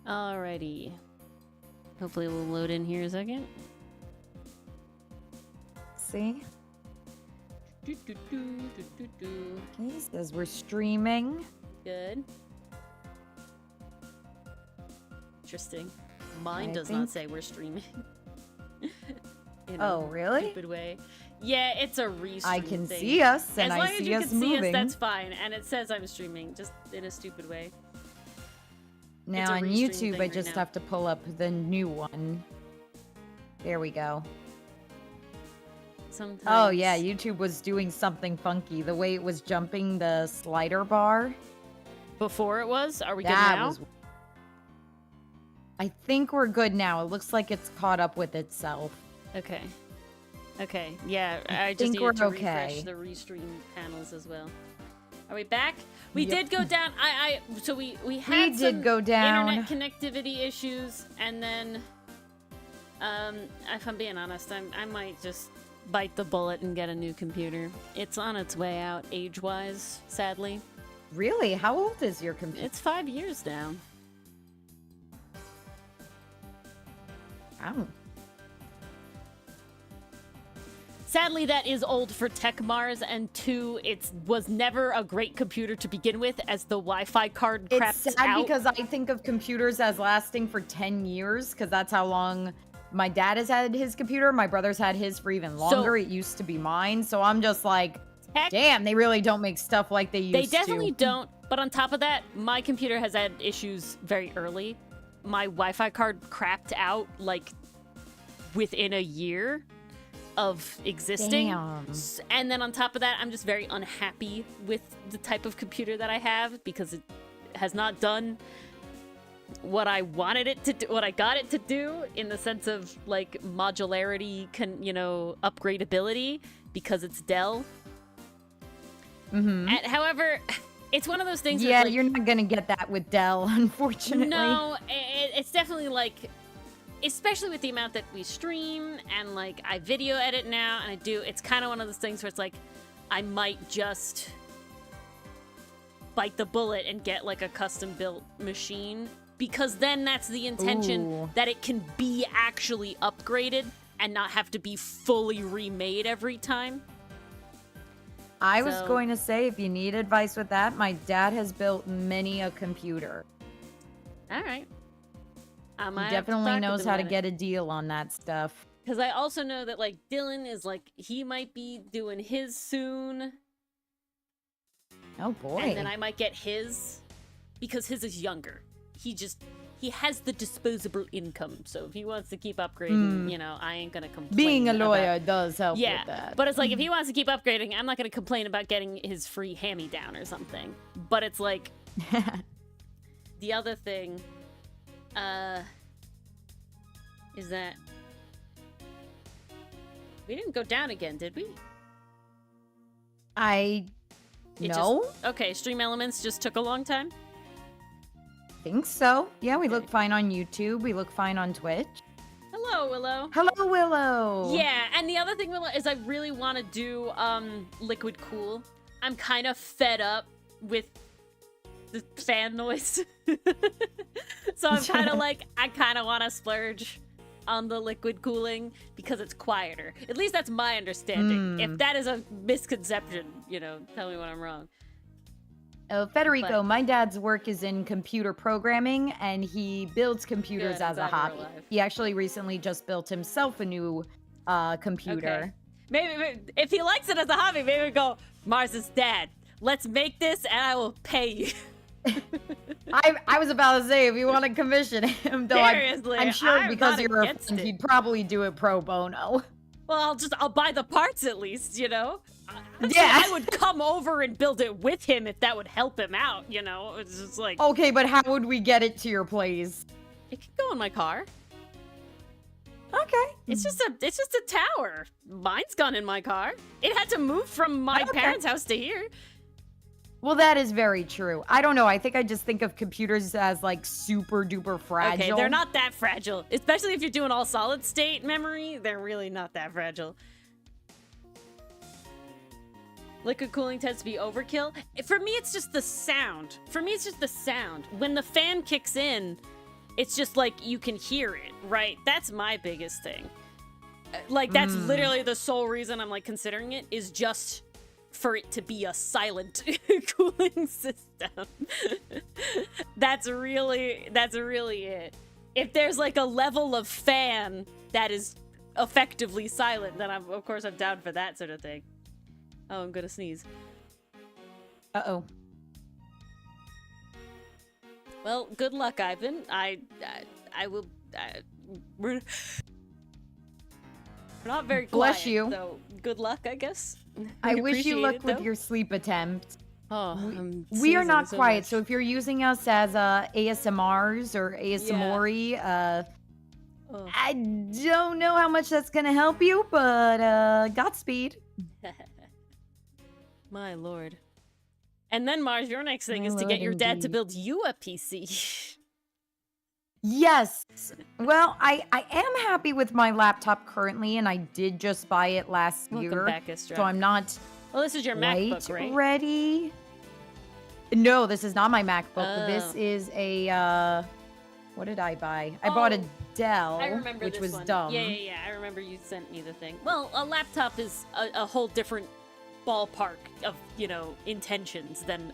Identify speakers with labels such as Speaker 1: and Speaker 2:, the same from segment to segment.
Speaker 1: Alrighty. Hopefully we'll load in here a second.
Speaker 2: See?
Speaker 1: Do, do, do, do, do, do.
Speaker 2: Okay, says we're streaming.
Speaker 1: Good. Interesting. Mine
Speaker 2: I
Speaker 1: does
Speaker 2: think-
Speaker 1: not say we're streaming. In
Speaker 2: Oh,
Speaker 1: a
Speaker 2: really?
Speaker 1: Stupid way. Yeah, it's a restream
Speaker 2: I can
Speaker 1: thing.
Speaker 2: see us, and
Speaker 1: as long
Speaker 2: I
Speaker 1: as
Speaker 2: see
Speaker 1: you
Speaker 2: us
Speaker 1: can see
Speaker 2: moving.
Speaker 1: us, that's fine. And it says I'm streaming, just in a stupid way. It's
Speaker 2: Now
Speaker 1: a
Speaker 2: on
Speaker 1: restream
Speaker 2: YouTube,
Speaker 1: thing
Speaker 2: I
Speaker 1: right
Speaker 2: just
Speaker 1: now.
Speaker 2: have to pull up the new one. There we go.
Speaker 1: Sometimes.
Speaker 2: Oh yeah, YouTube was doing something funky. The way it was jumping the slider bar.
Speaker 1: Before it was? Are we good
Speaker 2: That
Speaker 1: now?
Speaker 2: was. I think we're good now. It looks like it's caught up with itself.
Speaker 1: Okay. Okay. Yeah, I just
Speaker 2: think
Speaker 1: needed
Speaker 2: we're
Speaker 1: to
Speaker 2: okay.
Speaker 1: refresh the restream panels as well. Are we back? We
Speaker 2: Yep.
Speaker 1: did go down. So we had
Speaker 2: We
Speaker 1: some
Speaker 2: did go down.
Speaker 1: internet connectivity issues, and then if I'm being honest, I might just bite the bullet and get a new computer. It's on its way out age-wise, sadly.
Speaker 2: Really? How old is your computer?
Speaker 1: It's 5 years now.
Speaker 2: Oh.
Speaker 1: Sadly, that is old for Tech Mars, and 2, it was never a great computer to begin with, as the Wi-Fi card
Speaker 2: It's
Speaker 1: craps
Speaker 2: sad
Speaker 1: out.
Speaker 2: because I think of computers as lasting for 10 years because that's how long my dad has had his computer. My brother's had his for even longer. It used to be mine. So I'm just like,
Speaker 1: Tech-
Speaker 2: damn, they really don't make stuff like they used to.
Speaker 1: They definitely don't, but on top of that, my computer has had issues very early. My Wi-Fi card crapped out, like, within a year of existing.
Speaker 2: Damn.
Speaker 1: And then on top of that, I'm just very unhappy with the type of computer that I have because it has not done what I wanted it to do, what I got it to do, in the sense of like modularity, upgradability, because it's Dell.
Speaker 2: Mm-hmm.
Speaker 1: And, however, it's one of those things.
Speaker 2: Yeah,
Speaker 1: where, like,
Speaker 2: you're not gonna get that with Dell, unfortunately.
Speaker 1: no, it's definitely like, especially with the amount that we stream and like I video edit now and I do, it's kind of one of those things where it's like I might just bite the bullet and get like a custom built machine, because then that's the intention.
Speaker 2: Ooh.
Speaker 1: That it can be actually upgraded and not have to be fully remade every time.
Speaker 2: I was
Speaker 1: So-
Speaker 2: going to say, if you need advice with that, my dad has built many a computer.
Speaker 1: All right. I
Speaker 2: He definitely knows how to get a deal on that stuff.
Speaker 1: Because I also know that, like, Dylan is, like, he might be doing his soon.
Speaker 2: Oh boy.
Speaker 1: And then I might get his. Because his is younger. He has the disposable income. So if he wants to keep upgrading, I ain't gonna complain.
Speaker 2: Being a lawyer
Speaker 1: about...
Speaker 2: does help
Speaker 1: Yeah,
Speaker 2: with that.
Speaker 1: but it's like, if he wants to keep upgrading, I'm not gonna complain about getting his free hand-me-down or something. But it's like, the other thing... is that we didn't go down again, did we?
Speaker 2: No,
Speaker 1: Okay, Stream Elements just took a long time.
Speaker 2: think so. Yeah, we look
Speaker 1: Okay.
Speaker 2: fine on YouTube. We look fine on Twitch.
Speaker 1: Hello, Willow.
Speaker 2: Hello, Willow.
Speaker 1: Yeah, and the other thing, Willow, is I really want to do Liquid Cool. I'm kind of fed up with the fan noise. So I'm kind of like, I kind of want to splurge on the liquid cooling because it's quieter. At least that's my understanding. If that is a misconception, tell me when I'm wrong.
Speaker 2: Oh, Federico,
Speaker 1: But-
Speaker 2: my dad's work is in computer programming, and he builds computers
Speaker 1: Good, I'm
Speaker 2: as a
Speaker 1: glad we're
Speaker 2: hobby.
Speaker 1: alive.
Speaker 2: He actually recently just built himself a new computer.
Speaker 1: Okay. Maybe if he likes it as a hobby, maybe we go, Mars's dad, let's make this and I will pay you.
Speaker 2: I was about to say, if you want to commission him, though,
Speaker 1: Seriously,
Speaker 2: I'm sure
Speaker 1: I'm
Speaker 2: because
Speaker 1: not
Speaker 2: you're a
Speaker 1: against
Speaker 2: friend,
Speaker 1: it.
Speaker 2: he'd probably do it pro bono.
Speaker 1: Well, I'll buy the parts at least, Honestly,
Speaker 2: Yeah.
Speaker 1: I would come over and build it with him if that would help him out, It's just like,
Speaker 2: Okay, but how would we get it to your place?
Speaker 1: it could go in my car.
Speaker 2: Okay.
Speaker 1: It's just a tower. Mine's gone in my car. It had to move from my
Speaker 2: Okay.
Speaker 1: parents' house to here.
Speaker 2: Well, that is very true. I don't know. I think I just think of computers as like super duper fragile.
Speaker 1: Okay, they're not that fragile. Especially if you're doing all solid state memory, they're really not that fragile. Liquid cooling tends to be overkill. For me, it's just the sound. When the fan kicks in, It's just like you can hear it, right? That's my biggest thing. Like that's literally the sole reason I'm like considering it, is just for it to be a silent cooling system. That's really it. If there's like a level of fan that is effectively silent, then I'm down for that sort of thing. Oh, I'm gonna sneeze.
Speaker 2: Uh-oh.
Speaker 1: Well, good luck, Ivan. I will. We're not very quiet.
Speaker 2: Bless you.
Speaker 1: So good luck, I guess.
Speaker 2: I wish you luck with
Speaker 1: though.
Speaker 2: your sleep attempt.
Speaker 1: Oh,
Speaker 2: We are not
Speaker 1: so
Speaker 2: quiet,
Speaker 1: much.
Speaker 2: so if you're using us as ASMRs or ASMORI, I don't know how much that's gonna help you, but Godspeed.
Speaker 1: My lord. And then Mars, your next thing
Speaker 2: My
Speaker 1: is to
Speaker 2: lord,
Speaker 1: get your dad to
Speaker 2: indeed.
Speaker 1: build you a PC.
Speaker 2: Yes. Well, I am happy with my laptop currently, and I did just buy it last
Speaker 1: Welcome
Speaker 2: year,
Speaker 1: back, Istra.
Speaker 2: so I'm not
Speaker 1: Well, this is your
Speaker 2: quite
Speaker 1: MacBook, right?
Speaker 2: ready. No, this is not my MacBook. This
Speaker 1: Oh.
Speaker 2: is a what did I buy? I bought a
Speaker 1: Oh,
Speaker 2: Dell,
Speaker 1: I remember
Speaker 2: which
Speaker 1: this
Speaker 2: was
Speaker 1: one.
Speaker 2: dumb.
Speaker 1: Yeah. I remember you sent me the thing. Well, a laptop is a whole different ballpark of, intentions than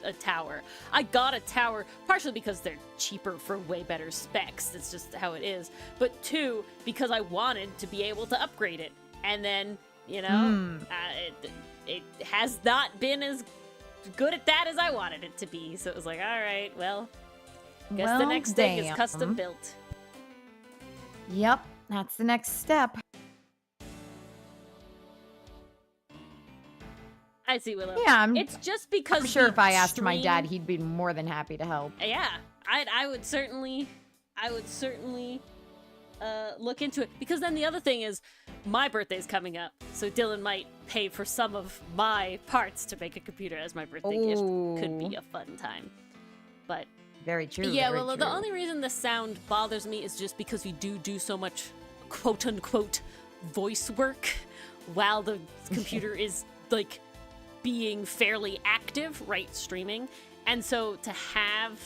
Speaker 1: a tower. I got a tower partially because they're cheaper for way better specs. That's just how it is. But two, because I wanted to be able to upgrade it. And then, it has not been as good at that as I wanted it to be. So it was like, all right, well, guess the
Speaker 2: Well,
Speaker 1: next thing is
Speaker 2: damn.
Speaker 1: custom built.
Speaker 2: Yep, that's the next step.
Speaker 1: I see, Willow.
Speaker 2: Yeah,
Speaker 1: It's just because
Speaker 2: I'm sure
Speaker 1: the
Speaker 2: if I asked my
Speaker 1: stream-
Speaker 2: dad, he'd be more than happy to help.
Speaker 1: Yeah, I would certainly look into it, because then the other thing is my birthday's coming up, so Dylan might pay for some of my parts to make a computer as my birthday gift. Could be a fun time. But
Speaker 2: Very true.
Speaker 1: yeah,
Speaker 2: very
Speaker 1: well,
Speaker 2: true.
Speaker 1: the only reason the sound bothers me is just because we do so much quote unquote voice work while the computer is like being fairly active, right, streaming. And so to have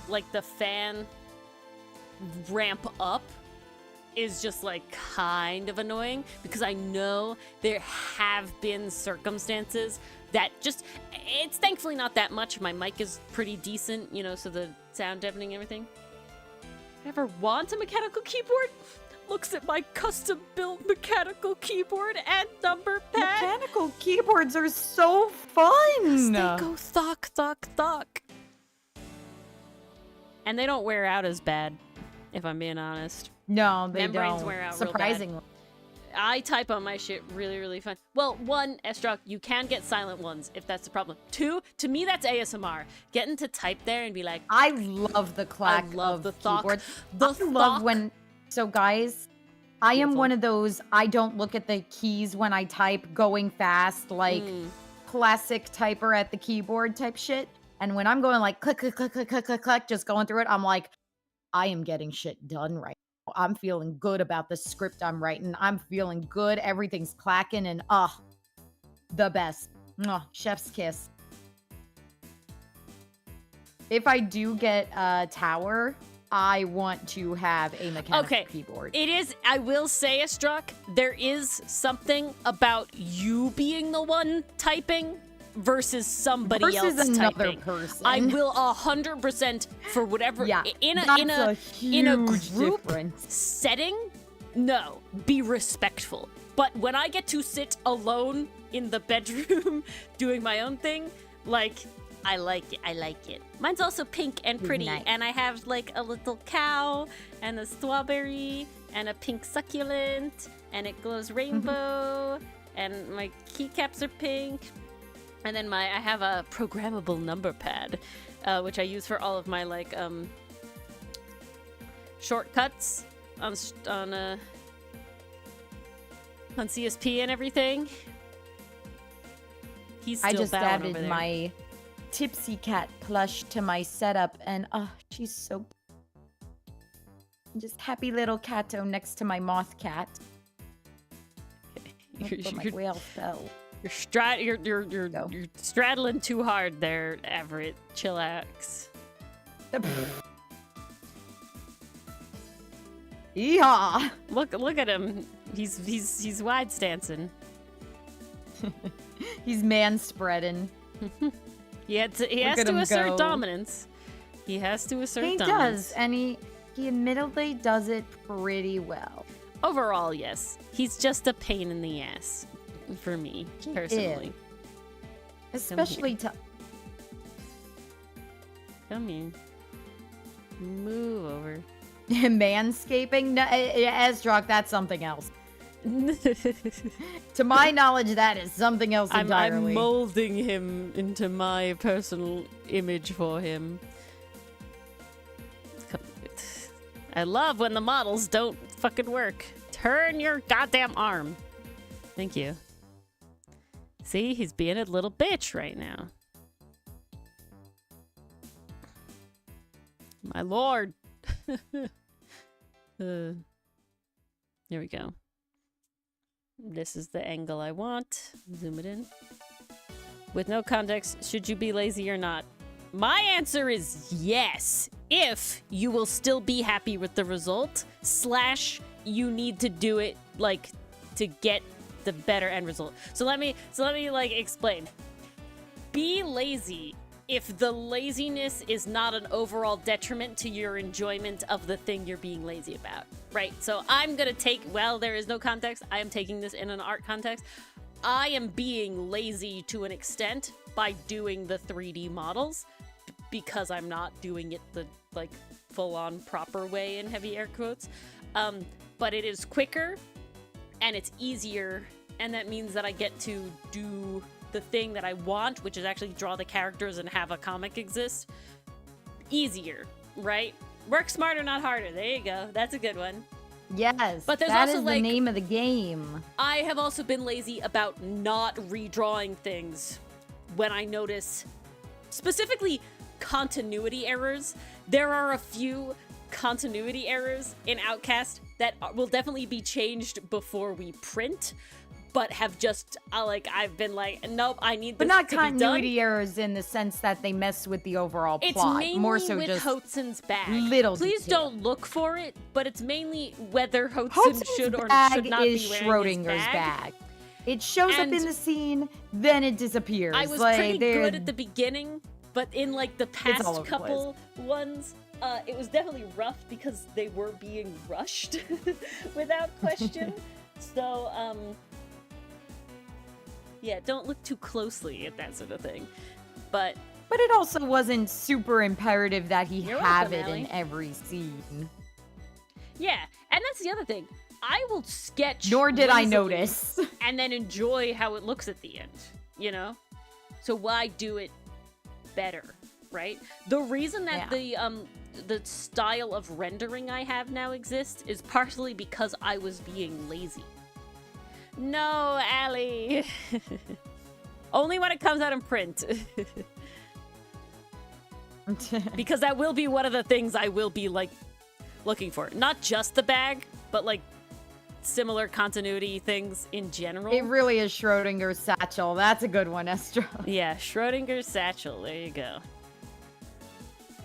Speaker 1: like the fan ramp up is just like kind of annoying, because I know there have been circumstances that just, it's thankfully not that much. My mic is pretty decent, so the sound deadening and everything. Ever want a mechanical keyboard? Looks at my custom built mechanical keyboard and number pad.
Speaker 2: Mechanical keyboards are so fun.
Speaker 1: They go thock, thock, thock. And they don't wear out as bad, if I'm being honest.
Speaker 2: No, they
Speaker 1: Membranes
Speaker 2: don't.
Speaker 1: wear out real bad.
Speaker 2: Surprisingly.
Speaker 1: I type on my shit really, really fun. Well, one, Estrock, you can get silent ones if that's the problem. Two, to me, that's ASMR. Getting to type there and be like,
Speaker 2: I love the clack
Speaker 1: I love
Speaker 2: of
Speaker 1: the thock.
Speaker 2: keyboards.
Speaker 1: The
Speaker 2: I love
Speaker 1: thock.
Speaker 2: when. So guys, I am
Speaker 1: Beautiful.
Speaker 2: one of those. I don't look at the keys when I type, going fast, like classic typer at the keyboard type shit. And when I'm going like click, click, click, click, click, click, click, just going through it, I'm like, I am getting shit done right now. I'm feeling good about the script I'm writing. I'm feeling good. Everything's clacking and the best. Chef's kiss. If I do get a tower, I want to have a mechanical keyboard.
Speaker 1: It is, I will say, Estrock, there is something about you being the one typing versus somebody else
Speaker 2: another
Speaker 1: typing.
Speaker 2: person.
Speaker 1: I will 100% for whatever.
Speaker 2: Yeah,
Speaker 1: in a
Speaker 2: huge
Speaker 1: group
Speaker 2: difference.
Speaker 1: setting. No, be respectful. But when I get to sit alone in the bedroom doing my own thing, like, I like it. I like it. Mine's also pink and pretty,
Speaker 2: Nice.
Speaker 1: and I have like a little cow and a strawberry and a pink succulent, and it glows rainbow, and my keycaps are pink. And then I have a programmable number pad, which I use for all of my like shortcuts on CSP and everything. He's still
Speaker 2: I just
Speaker 1: bowing over
Speaker 2: added
Speaker 1: there.
Speaker 2: my Tipsy Cat plush to my setup, and she's so just happy little catto next to my moth cat. But my whale fell.
Speaker 1: You're straddling too hard there, Everett. Chillax.
Speaker 2: Yeehaw!
Speaker 1: Look at him. He's wide stancing.
Speaker 2: He's man spreading.
Speaker 1: He has to assert dominance. He has to assert dominance. He
Speaker 2: does, and he admittedly does it pretty well.
Speaker 1: Overall, yes. He's just a pain in the ass for me, personally.
Speaker 2: Especially to...
Speaker 1: Come here. Move over.
Speaker 2: Manscaping? No, Ezrock, that's something else. To my knowledge, that is something else entirely.
Speaker 1: I'm molding him into my personal image for him. I love when the models don't fucking work. Turn your goddamn arm. Thank you. See, he's being a little bitch right now. My lord. Here we go. This is the angle I want. Zoom it in. With no context, should you be lazy or not? My answer is yes, if you will still be happy with the result, / you need to do it, like, to get the better end result. So let me like, explain. Be lazy if the laziness is not an overall detriment to your enjoyment of the thing you're being lazy about, right? So I'm gonna take, well, there is no context. I am taking this in an art context. I am being lazy to an extent by doing the 3D models because I'm not doing it the, like, full-on proper way in heavy air quotes. But it is quicker and it's easier, and that means that I get to do the thing that I want, which is actually draw the characters and have a comic exist, easier, right? Work smarter, not harder. There you go. That's a good one.
Speaker 2: Yes,
Speaker 1: but there's
Speaker 2: that
Speaker 1: also,
Speaker 2: is
Speaker 1: like,
Speaker 2: the name of the game.
Speaker 1: I have also been lazy about not redrawing things when I notice specifically continuity errors. There are a few continuity errors in Outcast that will definitely be changed before we print, but have just, I've been like, nope, I need this to be done.
Speaker 2: But not continuity errors in the sense that they mess with the overall plot.
Speaker 1: It's mainly
Speaker 2: more so
Speaker 1: with
Speaker 2: just
Speaker 1: Hotzen's bag.
Speaker 2: Please
Speaker 1: don't look for it, but it's mainly whether Hotzen should or should not be wearing
Speaker 2: Schrodinger's
Speaker 1: his
Speaker 2: bag. It shows up in the scene, then it disappears.
Speaker 1: I was pretty good at the beginning, but in, like, the past couple ones, it was definitely rough because they were being rushed without question. So, yeah, don't look too closely at that sort of thing. But
Speaker 2: it also wasn't super imperative that he have it
Speaker 1: Allie.
Speaker 2: in every scene.
Speaker 1: Yeah, and that's the other thing. I will sketch.
Speaker 2: Nor did I notice.
Speaker 1: And then enjoy how it looks at the end, you know? So why do it better, right? The reason that the style of rendering I have now exists is partially because I was being lazy. No, Allie. Only when it comes out in print. Because that will be one of the things I will be, like, looking for. Not just the bag, but, like, similar continuity things in general.
Speaker 2: It really is Schrodinger's satchel. That's a good one, Esther.
Speaker 1: Yeah, Schrodinger's satchel. There you go.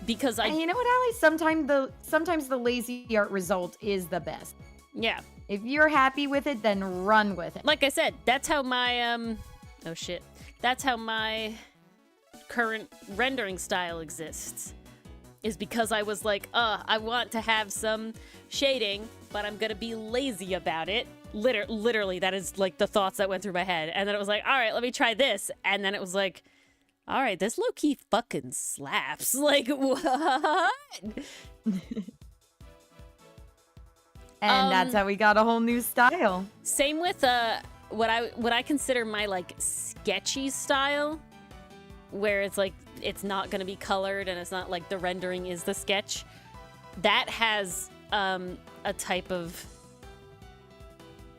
Speaker 1: Because
Speaker 2: and you know what, Allie? Sometimes the lazy art result is the best.
Speaker 1: Yeah.
Speaker 2: If you're happy with it, then run with it.
Speaker 1: Like I said, that's how my oh shit. That's how my current rendering style exists. Is because I was like, I want to have some shading, but I'm gonna be lazy about it. Literally, that is, like, the thoughts that went through my head. And then it was like, all right, let me try this. And then it was like, all right, this low-key fucking slaps. Like, what?
Speaker 2: And that's how we got a whole new style.
Speaker 1: Same with what I consider my, like, sketchy style, where it's like it's not gonna be colored and it's not like the rendering is the sketch. That has a type of,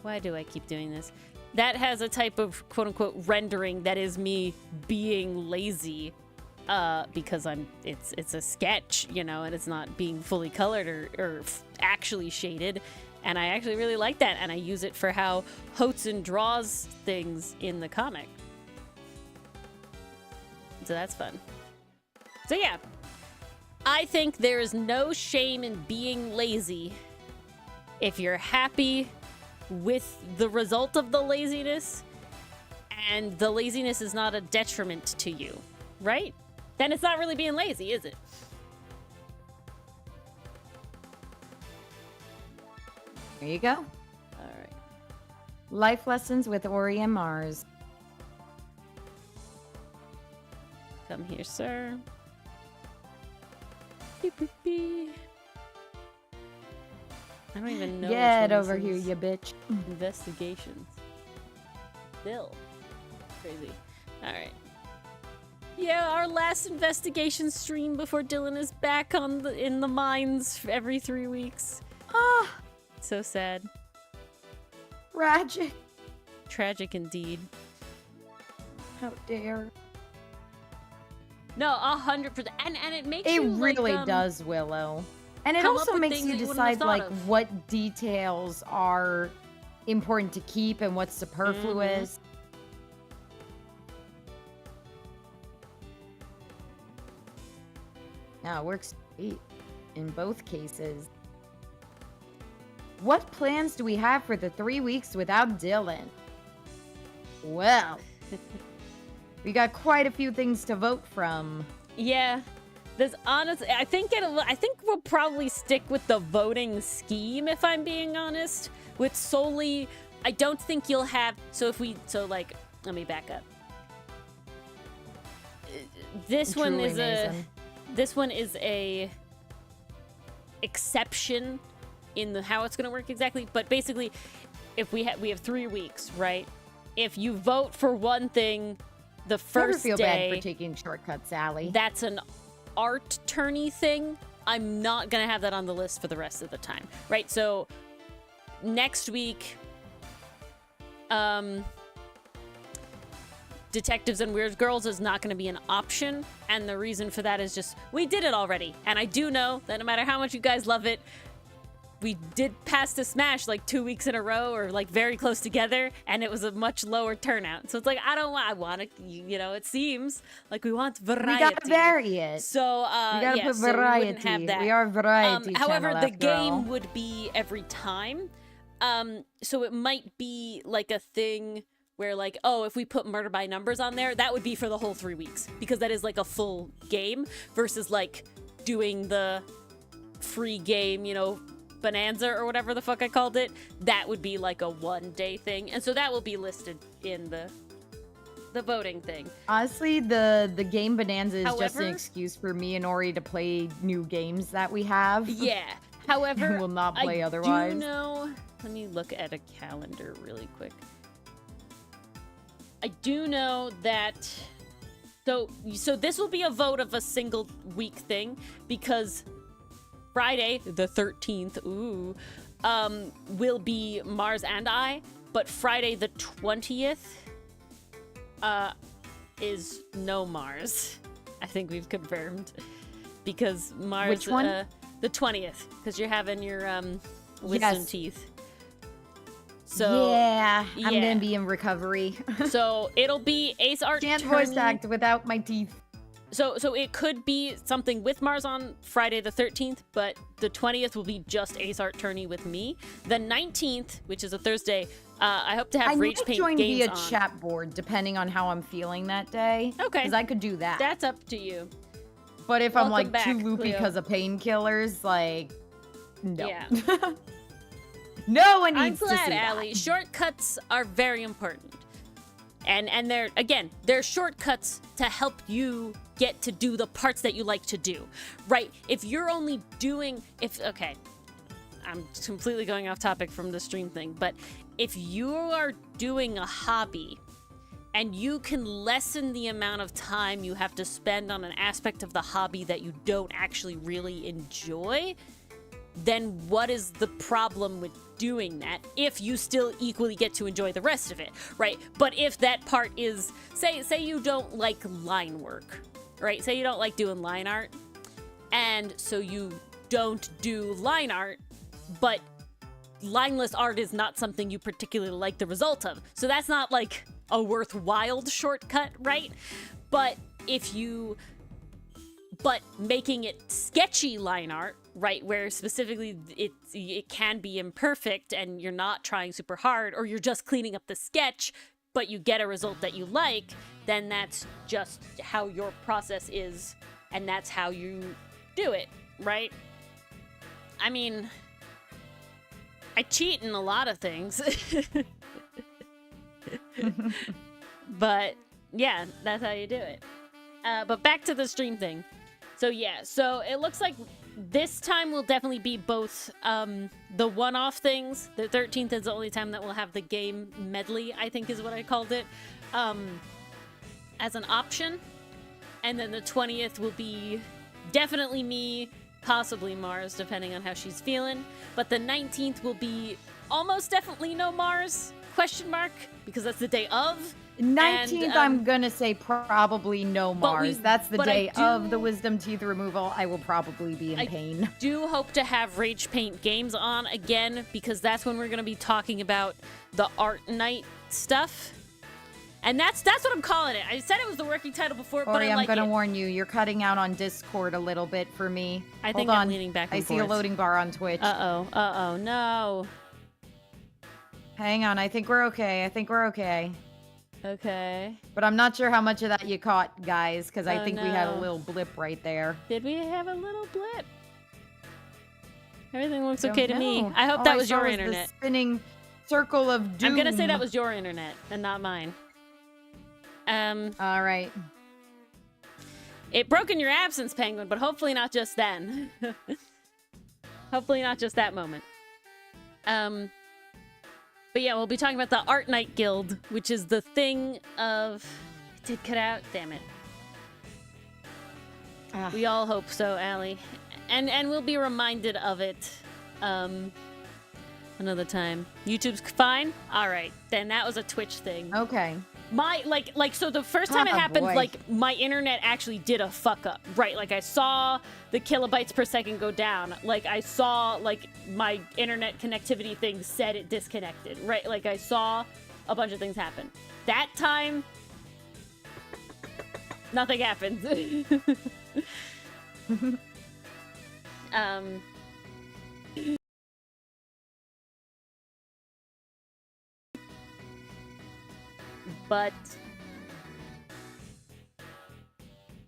Speaker 1: why do I keep doing this? That has a type of quote-unquote rendering that is me being lazy because it's a sketch, you know, and it's not being fully colored or actually shaded. And I actually really like that, and I use it for how Hotzen draws things in the comic. So that's fun. So yeah, I think there is no shame in being lazy if you're happy with the result of the laziness and the laziness is not a detriment to you, right? Then it's not really being lazy, is it?
Speaker 2: There you go.
Speaker 1: All right.
Speaker 2: Life lessons with Ori and Mars.
Speaker 1: Come here, sir. Beep, beep, beep. I don't even know.
Speaker 2: Get
Speaker 1: which one
Speaker 2: over
Speaker 1: this
Speaker 2: here,
Speaker 1: is.
Speaker 2: you bitch.
Speaker 1: Investigations. Still. Crazy. Alright. Yeah, our last investigation stream before Dylan is back in the mines every 3 weeks.
Speaker 2: Ah,
Speaker 1: So sad.
Speaker 2: tragic.
Speaker 1: Tragic indeed.
Speaker 2: How dare.
Speaker 1: No, 100%. And it makes
Speaker 2: It
Speaker 1: you
Speaker 2: really
Speaker 1: like,
Speaker 2: does, Willow. And it
Speaker 1: come up
Speaker 2: also
Speaker 1: with
Speaker 2: makes
Speaker 1: things
Speaker 2: you
Speaker 1: that you wouldn't have
Speaker 2: decide
Speaker 1: thought
Speaker 2: like
Speaker 1: of.
Speaker 2: what details are important to keep and what's superfluous. Now it works great in both cases. What plans do we have for the 3 weeks without Dylan? Well, we got quite a few things to vote from.
Speaker 1: Yeah. There's honestly, I think we'll probably stick with the voting scheme, if I'm being honest. With solely, I don't think you'll have, let me back up. This one
Speaker 2: Truly
Speaker 1: is
Speaker 2: amazing.
Speaker 1: this one is a exception in the how it's going to work exactly, but basically if we have 3 weeks, right? If you vote for one thing the first
Speaker 2: Never feel
Speaker 1: day,
Speaker 2: bad for taking shortcuts, Allie.
Speaker 1: that's an art tourney thing. I'm not going to have that on the list for the rest of the time, right? So next week Detectives and Weird Girls is not going to be an option, and the reason for that is just we did it already, and I do know that no matter how much you guys love it, we did pass to Smash like 2 weeks in a row or like very close together, and it was a much lower turnout. So it's like I want to, it seems like we want variety.
Speaker 2: We gotta vary it.
Speaker 1: So
Speaker 2: We gotta put
Speaker 1: so we
Speaker 2: variety.
Speaker 1: wouldn't have that.
Speaker 2: We are a variety
Speaker 1: However,
Speaker 2: channel,
Speaker 1: the
Speaker 2: after all.
Speaker 1: game would be every time. So it might be like a thing where like, oh, if we put Murder by Numbers on there, that would be for the whole 3 weeks, because that is like a full game versus like doing the free game, bonanza or whatever the fuck I called it. That would be like a 1 day thing. And so that will be listed in the voting thing.
Speaker 2: Honestly, the game bonanza is just an
Speaker 1: However-
Speaker 2: excuse for me and Ori to play new games that we have.
Speaker 1: Yeah. However,
Speaker 2: And will not play
Speaker 1: I
Speaker 2: otherwise.
Speaker 1: do know, let me look at a calendar really quick. I do know that so this will be a vote of a single week thing, because Friday the 13th will be Mars and I, but Friday the 20th is no Mars. I think we've confirmed, because Mars.
Speaker 2: Which one?
Speaker 1: The 20th, because you're having your wisdom
Speaker 2: Yes.
Speaker 1: teeth. So
Speaker 2: yeah, I'm
Speaker 1: yeah.
Speaker 2: gonna be in recovery.
Speaker 1: So it'll be Ace Art
Speaker 2: Can't
Speaker 1: Tourney.
Speaker 2: voice act without my teeth.
Speaker 1: So it could be something with Mars on Friday the 13th, but the 20th will be just Ace Art Tourney with me. The 19th, which is a Thursday, I hope to have
Speaker 2: I
Speaker 1: Rage
Speaker 2: might
Speaker 1: Paint
Speaker 2: join
Speaker 1: games
Speaker 2: via
Speaker 1: on.
Speaker 2: chat board, depending on how I'm feeling that day.
Speaker 1: Okay.
Speaker 2: Because I could do that.
Speaker 1: That's up to you.
Speaker 2: But if I'm
Speaker 1: Welcome
Speaker 2: like too
Speaker 1: back,
Speaker 2: loopy
Speaker 1: Cleo.
Speaker 2: because of painkillers, like, no.
Speaker 1: Yeah.
Speaker 2: No one
Speaker 1: I'm
Speaker 2: needs to
Speaker 1: glad,
Speaker 2: see
Speaker 1: Allie.
Speaker 2: that.
Speaker 1: Shortcuts are very important. And they're shortcuts to help you get to do the parts that you like to do, right? If you're only doing, I'm completely going off topic from the stream thing, but if you are doing a hobby and you can lessen the amount of time you have to spend on an aspect of the hobby that you don't actually really enjoy, then what is the problem with doing that if you still equally get to enjoy the rest of it, right? But if that part is, say you don't like line work, right? Say you don't like doing line art, and so you don't do line art, but lineless art is not something you particularly like the result of. So that's not like a worthwhile shortcut, right? But making it sketchy line art right? Where specifically it can be imperfect and you're not trying super hard, or you're just cleaning up the sketch, but you get a result that you like, then that's just how your process is, and that's how you do it, right? I mean, I cheat in a lot of things. But yeah, that's how you do it. But back to the stream thing. So yeah, so it looks like this time will definitely be both the one-off things. The 13th is the only time that we'll have the game medley, I think is what I called it, as an option. And then the 20th will be definitely me, possibly Mars, depending on how she's feeling. But the 19th will be almost definitely no Mars, question mark, because that's the day of.
Speaker 2: 19th,
Speaker 1: And,
Speaker 2: I'm gonna say probably no Mars. That's the day of the wisdom teeth removal. I will probably be in pain.
Speaker 1: I do hope to have Rage Paint Games on again, because that's when we're going to be talking about the art night stuff. And that's what I'm calling it. I said it was the working title before, but
Speaker 2: Ori,
Speaker 1: I like
Speaker 2: I'm gonna
Speaker 1: it.
Speaker 2: warn you. You're cutting out on Discord a little bit for me.
Speaker 1: I think
Speaker 2: Hold
Speaker 1: I'm
Speaker 2: on.
Speaker 1: leaning back and
Speaker 2: I see a
Speaker 1: forth.
Speaker 2: loading bar on Twitch.
Speaker 1: Uh-oh, no.
Speaker 2: Hang on. I think we're okay.
Speaker 1: Okay.
Speaker 2: But I'm not sure how much of that you caught, guys, because I
Speaker 1: Oh,
Speaker 2: think we had a
Speaker 1: no.
Speaker 2: little blip right there.
Speaker 1: Did we have a little blip? Everything looks
Speaker 2: Don't
Speaker 1: okay to me.
Speaker 2: know.
Speaker 1: I hope
Speaker 2: All
Speaker 1: that was
Speaker 2: saw
Speaker 1: your
Speaker 2: the
Speaker 1: internet.
Speaker 2: spinning circle of doom.
Speaker 1: I'm gonna say that was your internet and not mine.
Speaker 2: All right.
Speaker 1: It broke in your absence, Penguin, but hopefully not just then. Hopefully not just that moment. But yeah, we'll be talking about the Art Night Guild, which is the thing of... It did cut out? Damn it.
Speaker 2: Ah.
Speaker 1: We all hope so, Allie. And we'll be reminded of it another time. YouTube's fine? Alright, then that was a Twitch thing.
Speaker 2: Okay.
Speaker 1: So the first time it
Speaker 2: Oh,
Speaker 1: happened,
Speaker 2: boy.
Speaker 1: like, my internet actually did a fuck up, right? Like, I saw the kilobytes per second go down. Like, I saw, like, my internet connectivity thing said it disconnected, right? Like, I saw a bunch of things happen. That time, nothing happened. But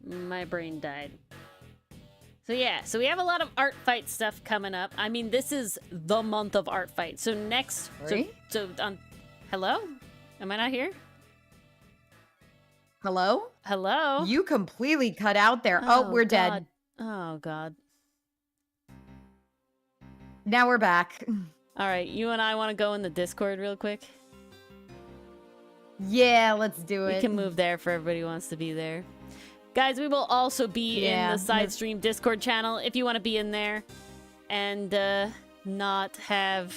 Speaker 1: my brain died. So yeah, so we have a lot of art fight stuff coming up. I mean, this is the month of art fight. So next, hello? Am I not here?
Speaker 2: Hello?
Speaker 1: Hello?
Speaker 2: You completely cut out there. Oh, we're dead.
Speaker 1: God. Oh, God.
Speaker 2: Now we're back.
Speaker 1: All right, you and I want to go in the Discord real quick.
Speaker 2: Yeah, let's do it.
Speaker 1: We can move there for everybody who wants to be there. Guys, we will also be in the side stream Discord channel if you want to be in there and not have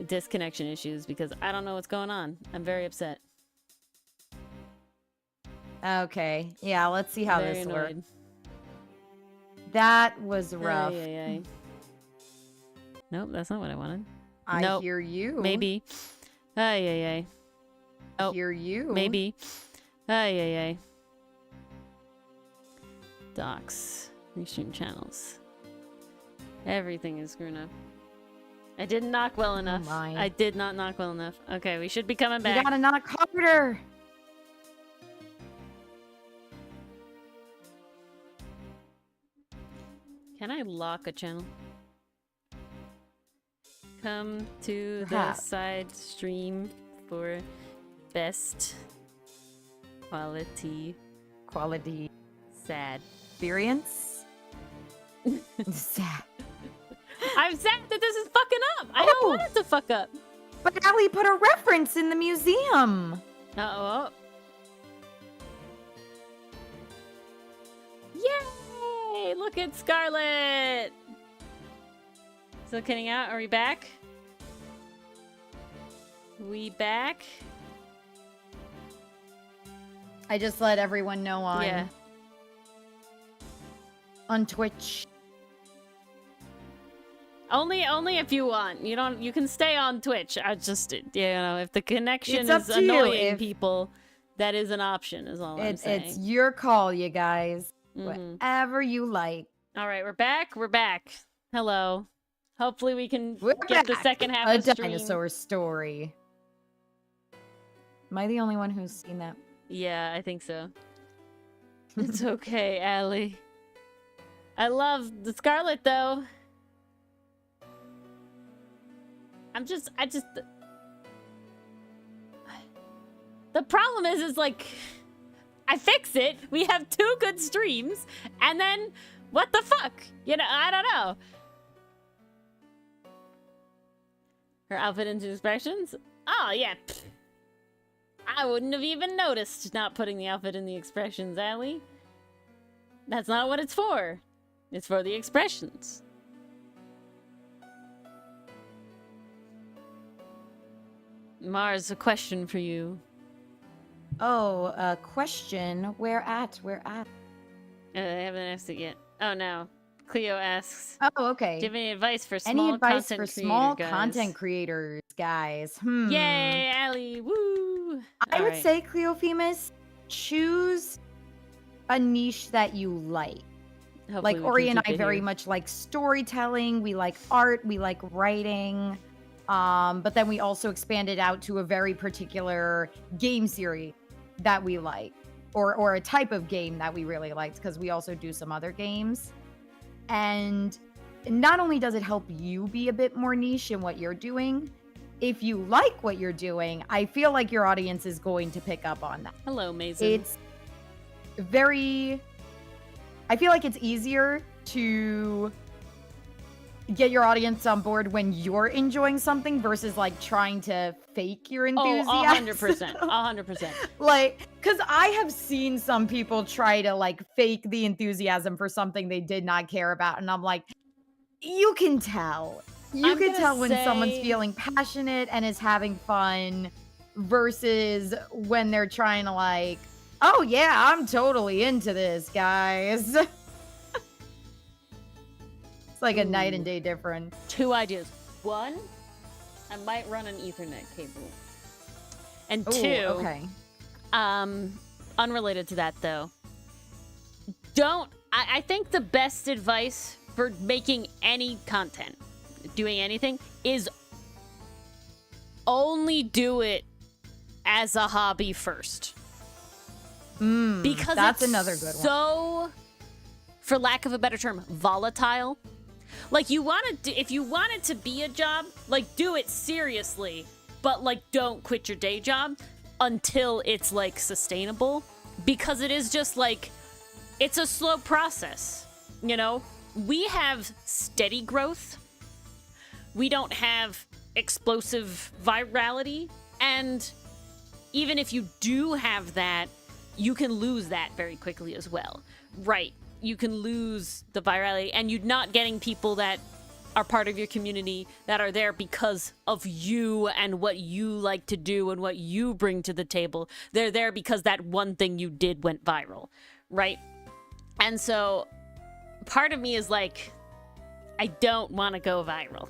Speaker 1: disconnection issues, because I don't know what's going on. I'm very upset.
Speaker 2: Okay. Yeah, let's see how
Speaker 1: Very
Speaker 2: this
Speaker 1: annoyed.
Speaker 2: works. That was rough.
Speaker 1: Ay, ay, ay. Nope, that's not what I wanted.
Speaker 2: I
Speaker 1: Nope.
Speaker 2: hear you.
Speaker 1: Maybe. Ay, ay, ay.
Speaker 2: I hear you.
Speaker 1: Maybe. Ay, ay, ay. Docs. Restream channels. Everything is screwing up. I didn't knock well enough.
Speaker 2: my.
Speaker 1: I did not knock well enough. Okay, we should be coming
Speaker 2: You
Speaker 1: back.
Speaker 2: gotta knock harder.
Speaker 1: Can I lock a channel? Come to the
Speaker 2: Perhaps.
Speaker 1: side stream for best quality
Speaker 2: Quality
Speaker 1: sad.
Speaker 2: experience. Sad.
Speaker 1: I'm sad that this is fucking up. I don't
Speaker 2: Oh.
Speaker 1: want it to fuck up.
Speaker 2: But Allie put a reference in the museum.
Speaker 1: Uh-oh. Yay! Look at Scarlet! Still kidding out? Are we back? We back?
Speaker 2: I just let everyone know on on Twitch.
Speaker 1: Only if you want. You can stay on Twitch. I just, if the connection
Speaker 2: It's up
Speaker 1: is
Speaker 2: to you.
Speaker 1: annoying
Speaker 2: If-
Speaker 1: people, that is an option, is all I'm saying.
Speaker 2: It's your call, you guys.
Speaker 1: Mhm.
Speaker 2: Whatever you like.
Speaker 1: All right, we're back. We're back. Hello. Hopefully we can
Speaker 2: We're
Speaker 1: get the
Speaker 2: back.
Speaker 1: second half
Speaker 2: A
Speaker 1: of the stream.
Speaker 2: dinosaur story. Am I the only one who's seen that?
Speaker 1: Yeah, I think so. It's okay, Allie. I love the Scarlet though. I just the problem is like I fix it. We have 2 good streams and then what the fuck? You know, I don't know. Her outfit into expressions? Oh, yeah. Pfft. I wouldn't have even noticed not putting the outfit in the expressions, Allie. That's not what it's for. It's for the expressions. Mars, a question for you.
Speaker 2: Oh, a question. Where at? Where at?
Speaker 1: I haven't asked it yet. Oh, no. Cleo asks,
Speaker 2: Oh, okay.
Speaker 1: do you have any advice for
Speaker 2: Any
Speaker 1: small
Speaker 2: advice
Speaker 1: content
Speaker 2: for
Speaker 1: creator
Speaker 2: small
Speaker 1: guys?
Speaker 2: content creators, guys?
Speaker 1: Yay, Allie! Woo!
Speaker 2: I would say, Cleophemus, choose a niche that you like.
Speaker 1: Hopefully
Speaker 2: Like
Speaker 1: we
Speaker 2: Ori
Speaker 1: can
Speaker 2: and
Speaker 1: keep
Speaker 2: I
Speaker 1: it
Speaker 2: very
Speaker 1: here.
Speaker 2: much like storytelling. We like art. We like writing. But then we also expanded out to a very particular game series that we like, or a type of game that we really liked, because we also do some other games. And not only does it help you be a bit more niche in what you're doing, if you like what you're doing, I feel like your audience is going to pick up on that.
Speaker 1: Hello, Mason.
Speaker 2: It's very... I feel like it's easier to get your audience on board when you're enjoying something versus like trying to fake your enthusiasm.
Speaker 1: Oh, 100%. 100%.
Speaker 2: Like, because I have seen some people try to like fake the enthusiasm for something they did not care about. And I'm like, you can tell. You can tell when someone's feeling passionate and is having fun versus when they're trying to like, oh yeah, I'm totally into this, guys. It's like a night and day difference.
Speaker 1: 2 ideas. 1, I might run an Ethernet cable. And 2,
Speaker 2: okay.
Speaker 1: Unrelated to that though, I think the best advice for making any content, doing anything, is only do it as a hobby first. Because
Speaker 2: that's
Speaker 1: it's
Speaker 2: another good one.
Speaker 1: So, for lack of a better term, volatile. Like, if you want it to be a job, like, do it seriously, but, like, don't quit your day job until it's, like, sustainable. Because it is just, like, it's a slow process, you know? We have steady growth. We don't have explosive virality. And even if you do have that, you can lose that very quickly as well. Right. You can lose the virality, and you're not getting people that are part of your community that are there because of you and what you like to do and what you bring to the table. They're there because that one thing you did went viral, right? And so part of me is like, I don't want to go viral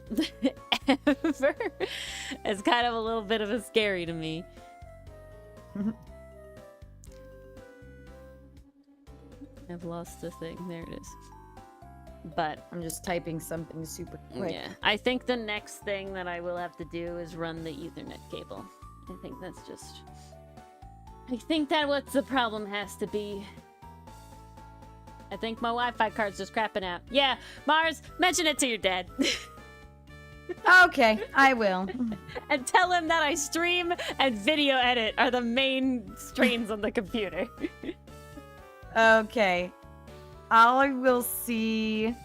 Speaker 1: ever. It's kind of a little bit of a scary to me. I've lost the thing. There it is. But
Speaker 2: I'm just typing something super quick.
Speaker 1: yeah, I think the next thing that I will have to do is run the Ethernet cable. I think that's just... I think that what the problem has to be. I think my Wi-Fi card's just crapping out. Yeah, Mars, mention it to your dad.
Speaker 2: Okay, I will.
Speaker 1: And tell him that I stream and video edit are the main strains on the computer.
Speaker 2: Okay. I will see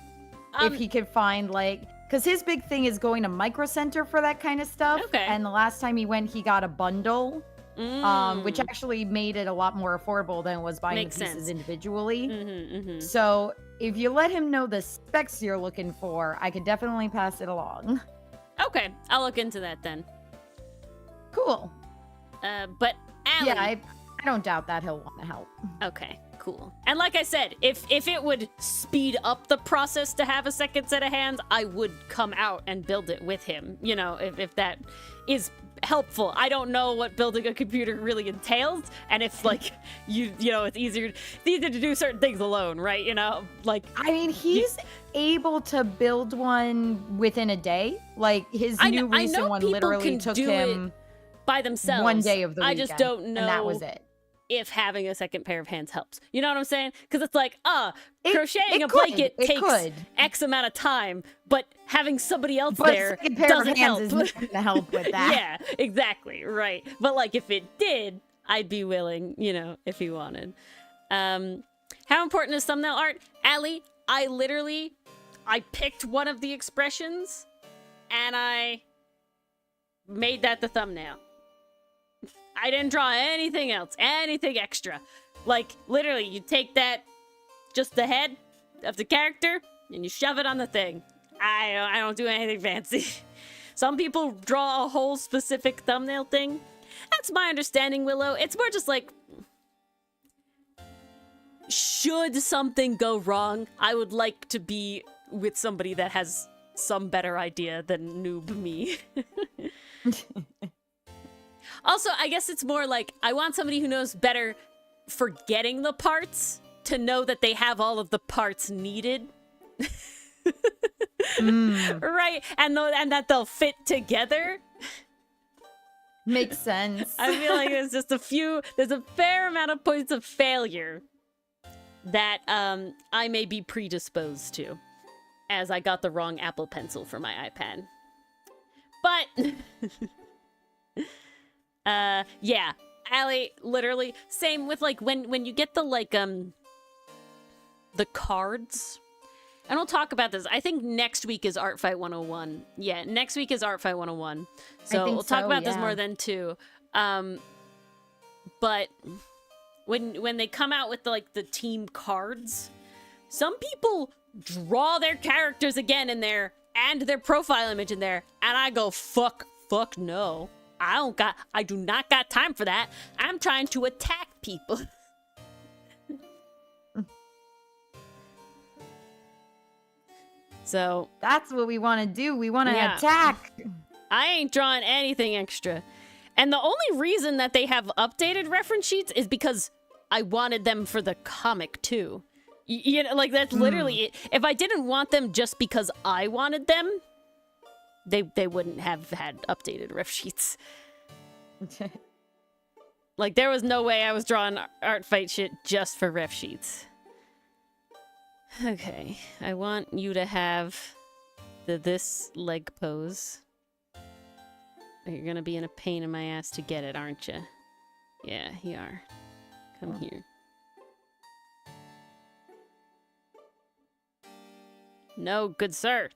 Speaker 2: if he can find, like... Because his big thing is going to Micro Center for that kind of stuff.
Speaker 1: Okay.
Speaker 2: And the last time he went, he got a bundle. Which actually made it a lot more affordable than it was buying
Speaker 1: Makes
Speaker 2: the pieces
Speaker 1: sense.
Speaker 2: individually. So if you let him know the specs you're looking for, I could definitely pass it along.
Speaker 1: Okay, I'll look into that then.
Speaker 2: Cool.
Speaker 1: But Allie...
Speaker 2: Yeah, I don't doubt that he'll want to help.
Speaker 1: Okay, cool. And like I said, if it would speed up the process to have a second set of hands, I would come out and build it with him. You know, if that is helpful. I don't know what building a computer really entails, and it's like you know it's easier to do certain things alone, right? You know, like
Speaker 2: I mean, he's able to build one within a day. Like his new recent one literally took him
Speaker 1: by themselves
Speaker 2: 1 day of the weekend.
Speaker 1: I just don't know,
Speaker 2: and that was it.
Speaker 1: If having a second pair of hands helps. You know what I'm saying? Because it's like, crocheting a blanket takes X amount of time, but having somebody else there doesn't help.
Speaker 2: Is not going to help with that.
Speaker 1: Yeah, exactly, right. But like if it did, I'd be willing, you know, if he wanted. How important is thumbnail art? Allie, I picked one of the expressions and I made that the thumbnail. I didn't draw anything else, anything extra. Like, literally, you take that, just the head of the character, and you shove it on the thing. I don't do anything fancy. Some people draw a whole specific thumbnail thing. That's my understanding, Willow. It's more just like, should something go wrong, I would like to be with somebody that has some better idea than noob me. Also, I guess it's more like, I want somebody who knows better for getting the parts to know that they have all of the parts needed. Right? And that they'll fit together.
Speaker 2: Makes sense.
Speaker 1: I feel like there's a fair amount of points of failure that I may be predisposed to, as I got the wrong Apple Pencil for my iPad. But... yeah, Allie, literally, same with, like, when you get the, like, the cards, and we'll talk about this. I think next week is Art Fight 101. Yeah, next week is Art Fight 101. So we'll talk about this more then, too. But when they come out with, the team cards, some people draw their characters again in there, and their profile image in there, and I go, fuck no. I do not got time for that. I'm trying to attack people. So
Speaker 2: that's what we want to do. We want to attack.
Speaker 1: I ain't drawing anything extra. And the only reason that they have updated reference sheets is because I wanted them for the comic too. You know, like that's literally it. If I didn't want them just because I wanted them, they wouldn't have had updated ref sheets. Like, there was no way I was drawing art fight shit just for ref sheets. Okay, I want you to have this leg pose. You're gonna be in a pain in my ass to get it, aren't you? Yeah, you are. Come here. No, good sir.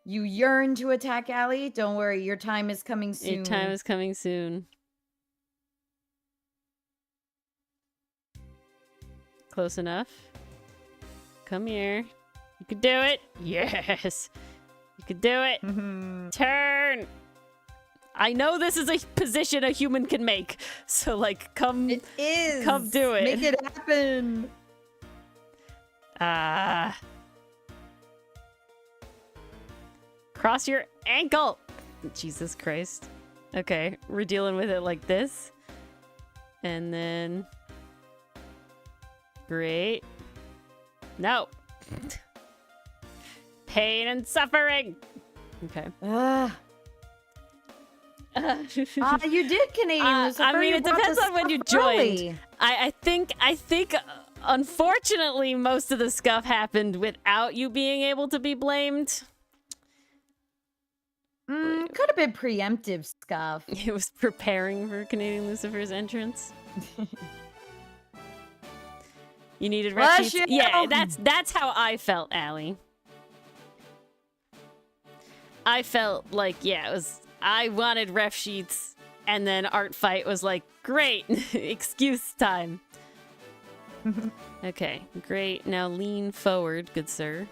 Speaker 2: You yearn to attack Allie? Don't worry, your time is coming soon.
Speaker 1: Your time is coming soon. Close enough. Come here. You can do it. Yes. You can do it. Turn. I know this is a position a human can make. So, like, come.
Speaker 2: It is.
Speaker 1: Come do it.
Speaker 2: Make it happen.
Speaker 1: Cross your ankle. Jesus Christ. Okay, we're dealing with it like this. And then... Great. No. Pain and suffering. Okay.
Speaker 2: You did Canadian Lucifer.
Speaker 1: I mean, it depends on when you joined. I think unfortunately most of the scuff happened without you being able to be blamed.
Speaker 2: Could have been preemptive scuff.
Speaker 1: It was preparing for Canadian Lucifer's entrance. You needed ref sheets? Yeah, that's how I felt, Allie. I felt like, yeah, it was. I wanted ref sheets, and then Art Fight was like, great, excuse time. Okay, great. Now lean forward, good sir.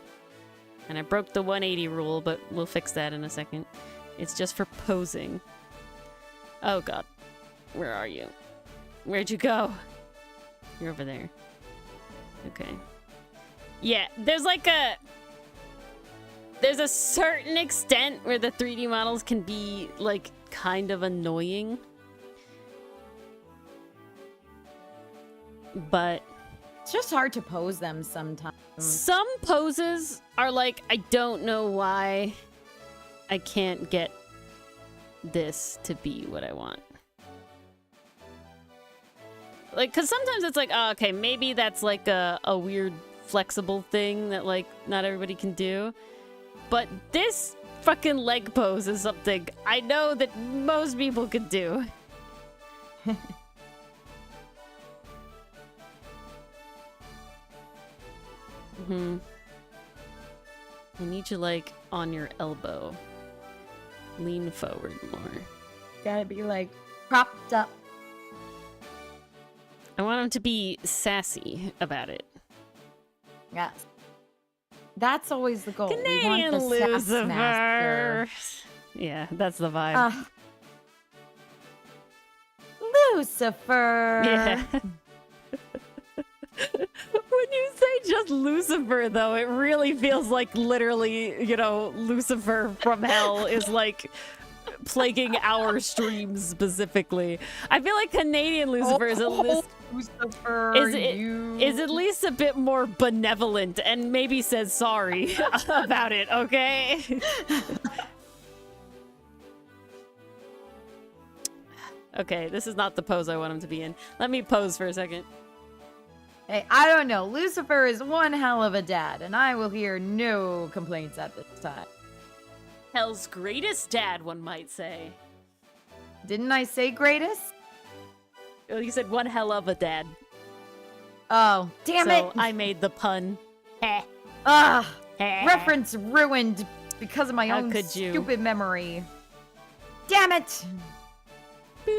Speaker 1: And I broke the 180 rule, but we'll fix that in a second. It's just for posing. Oh god. Where are you? Where'd you go? You're over there. Okay. Yeah, there's like a... There's a certain extent where the 3D models can be, like, kind of annoying. But
Speaker 2: It's just hard to pose them sometimes.
Speaker 1: some poses are like, I don't know why I can't get this to be what I want. Like, because sometimes it's like, oh, okay, maybe that's like a weird flexible thing that, like, not everybody can do. But this fucking leg pose is something I know that most people could do. I need you, like, on your elbow. Lean forward more.
Speaker 2: Gotta be like propped up.
Speaker 1: I want him to be sassy about it.
Speaker 2: Yes. That's always the goal.
Speaker 1: Canadian
Speaker 2: we want the sass
Speaker 1: Lucifer.
Speaker 2: master.
Speaker 1: Yeah, that's the vibe.
Speaker 2: Lucifer.
Speaker 1: Yeah. When you say just Lucifer, though, it really feels like literally, you know, Lucifer from hell is like plaguing our streams specifically. I feel like Canadian Lucifer is at least
Speaker 2: Lucifer,
Speaker 1: is at least a bit more benevolent and maybe says sorry about it, okay? Okay, this is not the pose I want him to be in. Let me pose for a second.
Speaker 2: Hey, I don't know. Lucifer is one hell of a dad, and I will hear no complaints at this time.
Speaker 1: Hell's greatest dad, one might say.
Speaker 2: Didn't I say greatest?
Speaker 1: Well, you said one hell of a dad.
Speaker 2: Oh, damn
Speaker 1: So
Speaker 2: it!
Speaker 1: I made the pun. Heh.
Speaker 2: Ah,
Speaker 1: Heh.
Speaker 2: reference ruined because of my
Speaker 1: How
Speaker 2: own
Speaker 1: could you?
Speaker 2: stupid memory. Damn it!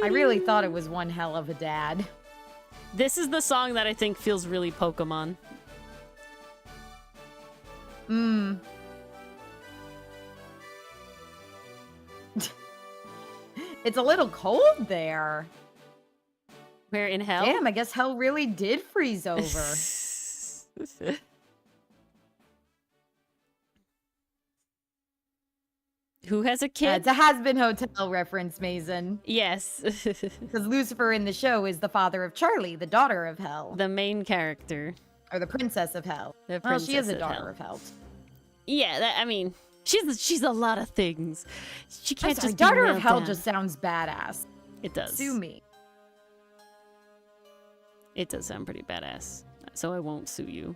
Speaker 2: I really thought it was one hell of a dad.
Speaker 1: This is the song that I think feels really Pokemon.
Speaker 2: It's a little cold there.
Speaker 1: Where in hell?
Speaker 2: Damn, I guess hell really did freeze over.
Speaker 1: Who has a kid?
Speaker 2: It's a Has-Been Hotel reference, Mason.
Speaker 1: Yes.
Speaker 2: Because Lucifer in the show is the father of Charlie, the daughter of hell.
Speaker 1: The main character.
Speaker 2: Or the princess of hell.
Speaker 1: The
Speaker 2: Well, she is a
Speaker 1: princess of
Speaker 2: daughter
Speaker 1: hell.
Speaker 2: of hell.
Speaker 1: Yeah, that, I mean, she's a lot of things. She can't
Speaker 2: I'm sorry,
Speaker 1: just be
Speaker 2: daughter of
Speaker 1: nailed
Speaker 2: hell
Speaker 1: down.
Speaker 2: just sounds badass.
Speaker 1: It does.
Speaker 2: Sue me.
Speaker 1: It does sound pretty badass. So I won't sue you.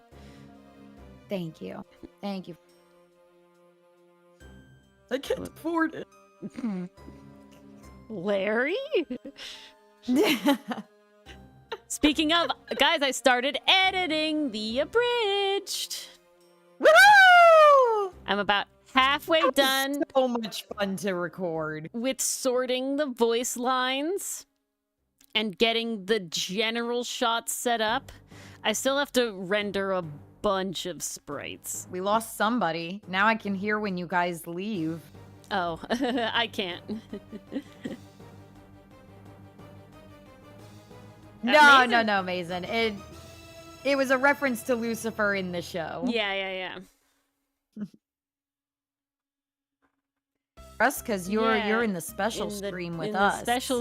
Speaker 2: Thank you. Thank you. I can't afford it.
Speaker 1: Larry? Speaking of, guys, I started editing the abridged.
Speaker 2: Woohoo!
Speaker 1: I'm about halfway done
Speaker 2: So much fun to record.
Speaker 1: with sorting the voice lines and getting the general shots set up. I still have to render a bunch of sprites.
Speaker 2: We lost somebody. Now I can hear when you guys leave.
Speaker 1: Oh, I can't.
Speaker 2: No, Mason. It was a reference to Lucifer in the show.
Speaker 1: Yeah.
Speaker 2: Us, because you're
Speaker 1: Yeah,
Speaker 2: in the special
Speaker 1: In the-
Speaker 2: stream with
Speaker 1: in
Speaker 2: us.
Speaker 1: The special